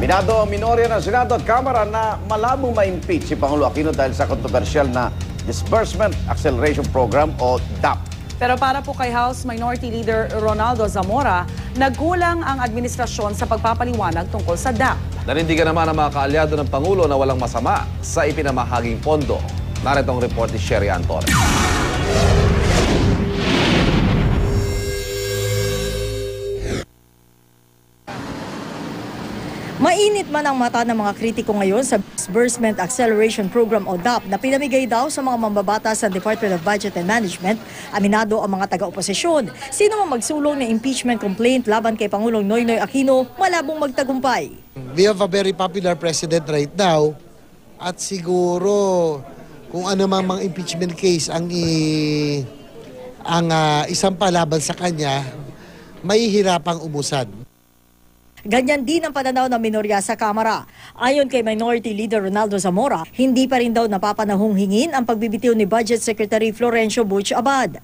Minado ang minorya ng Senado at Kamara na malabong ma-impeach si Pangulo Aquino dahil sa kontrobersyal na Disbursement Acceleration Program o DAP. Pero para po kay House Minority Leader Ronaldo Zamora, nagkulang ang administrasyon sa pagpapaliwanag tungkol sa DAP. Nanindigan naman ang mga kaalyado ng Pangulo na walang masama sa ipinamahaging pondo. Narito ang report ni Sherry Anton. Mainit man ang mata ng mga kritiko ngayon sa Disbursement Acceleration Program o DAP na pinamigay daw sa mga mambabatas sa Department of Budget and Management, aminado ang mga taga-oposisyon. Sino mang magsulong ng impeachment complaint laban kay Pangulong Noynoy Aquino, malabong magtagumpay. We have a very popular president right now at siguro kung ano mang mga impeachment case ang isang palaban sa kanya, mahihirapang umusad. Ganyan din ang pananaw ng minorya sa Kamara. Ayon kay Minority Leader Ronaldo Zamora, hindi pa rin daw napapanahong hingin ang pagbibitiw ni Budget Secretary Florencio Butch Abad.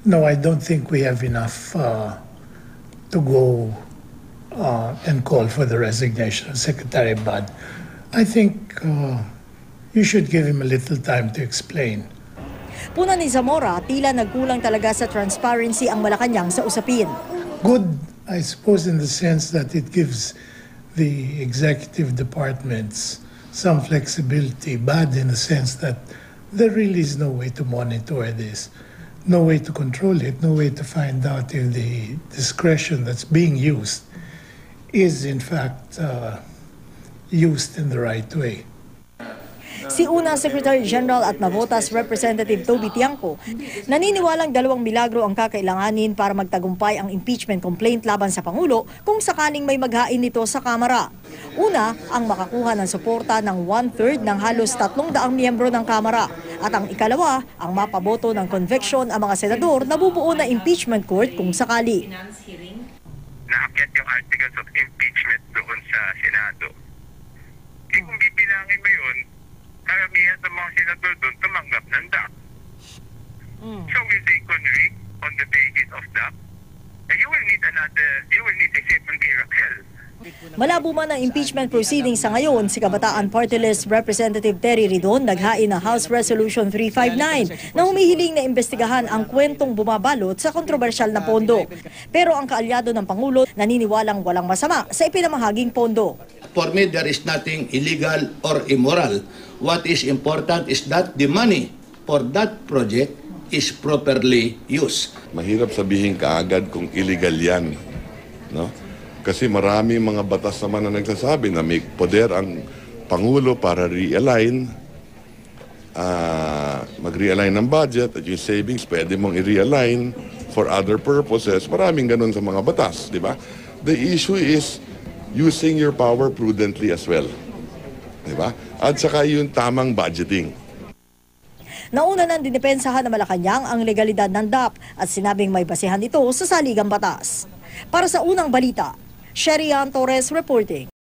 No, I don't think we have enough to go and call for the resignation of Secretary Abad. I think you should give him a little time to explain. Puna ni Zamora, tila nagkulang talaga sa transparency ang Malacanang sa usapin. Good, I suppose, in the sense that it gives the executive departments some flexibility, bad in the sense that there really is no way to monitor this, no way to control it, no way to find out if the discretion that's being used is in fact used in the right way. Si unang Secretary General at Navotas Representative Toby Tiangco, naniniwalang 2 milagro ang kakailanganin para magtagumpay ang impeachment complaint laban sa Pangulo kung sakaling may maghain nito sa Kamara. Una, ang makakuha ng suporta ng 1/3 ng halos 300 miyembro ng Kamara. At ang ikalawa, ang mapaboto ng conviction ang mga senador na bubuo na impeachment court kung sakali. Naakyat yung articles of impeachment doon sa Senado. Kung bibilangin mo yun, karamihan ng mga senador doon tumanggap ng DAP. So will they convict on the basis of DAP? You will need a second miracle. Malabo man ang impeachment proceedings sa ngayon, si Kabataan Party List Representative Terry Ridon naghain ng House Resolution 359 na humihiling na imbestigahan ang kwentong bumabalot sa kontrobersyal na pondo. Pero ang kaalyado ng Pangulo naniniwalang walang masama sa ipinamahaging pondo. For me, there is nothing illegal or immoral. What is important is that the money for that project is properly used. Mahirap sabihin kaagad kung illegal yan, no? Kasi marami mga batas naman na nagsasabi na may poder ang Pangulo para realign, mag-realign ng budget at yung savings pwede mong i-realign for other purposes. Maraming ganun sa mga batas, di ba? The issue is using your power prudently as well. Di ba? At saka yung tamang budgeting. Nauna nang dinipensahan ng Malacanang ang legalidad ng DAP at sinabing may basehan ito sa saligang batas. Para sa unang balita, Sherry Ann Torres reporting.